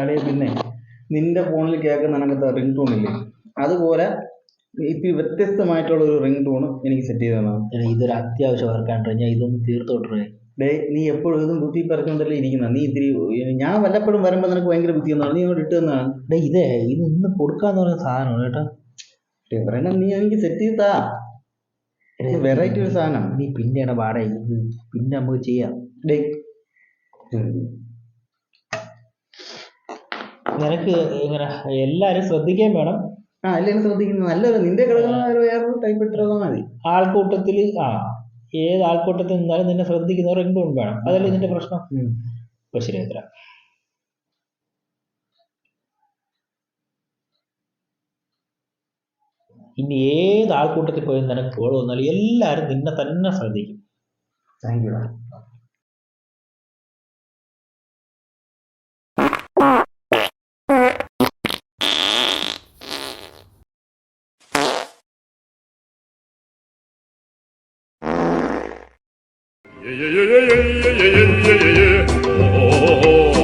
അടേ പിന്നെ നിന്റെ ഫോണിൽ കേൾക്കുന്ന കണക്കത്തെ റിംഗ് ടൂൺ ഇല്ലേ, അതുപോലെ ഇത്തിരി വ്യത്യസ്തമായിട്ടുള്ള ഒരു റിംഗ് ടൂണ് എനിക്ക് സെറ്റ് ചെയ്ത് തന്നതാണ്. ഇതൊരു അത്യാവശ്യം വർക്കാണ്, ഞാൻ ഇതൊന്ന് തീർത്തോട്ടേ. ഡേ, നീ എപ്പോഴും ഇതും കുത്തി പറിച്ചുകൊണ്ടല്ലേ ഇരിക്കുന്ന. നീ ഇത്തിരി ഞാൻ വല്ലപ്പോഴും വരുമ്പോൾ നിനക്ക് ഭയങ്കര ബുദ്ധി എന്നാണ്, നീ അങ്ങോട്ട് ഇട്ട് തന്നാണ്. ഇത് ഇന്ന് കൊടുക്കാന്ന് പറയുന്ന സാധനമാണ് കേട്ടോ. ഒരെണ്ണം നീ എനിക്ക് സെറ്റ് ചെയ്താ, വെറൈറ്റി ഒരു സാധനം. നീ പിന്നെയാണ് പാടെ, ഇത് പിന്നെ നമുക്ക് ചെയ്യാം. ഡേ, നിനക്ക് ഇങ്ങനെ എല്ലാരും ശ്രദ്ധിക്കാൻ വേണം. എല്ലാവരും ശ്രദ്ധിക്കുന്നത് നല്ലൊരു, നിന്റെ കിടക്കുന്ന വേറൊരു ടൈപ്പ് ഇട്ടാൽ മതി. ആൾക്കൂട്ടത്തിൽ ഏത് ആൾക്കൂട്ടത്തിൽ നിന്നാലും നിന്നെ ശ്രദ്ധിക്കുന്ന റിംഗ് ടൂൺ വേണം, അതല്ലേ നിന്റെ പ്രശ്നം. ഇപ്പൊ ശരിയായി തരാം. ഇനി ഏത് ആൾക്കൂട്ടത്തിൽ പോയി നിനക്ക് കോൾ വന്നാലും എല്ലാരും നിന്നെ തന്നെ ശ്രദ്ധിക്കും. Thank you. Yeah, yeah, yeah, yeah, yeah, yeah, yeah, yeah, yeah. Oh, oh, oh.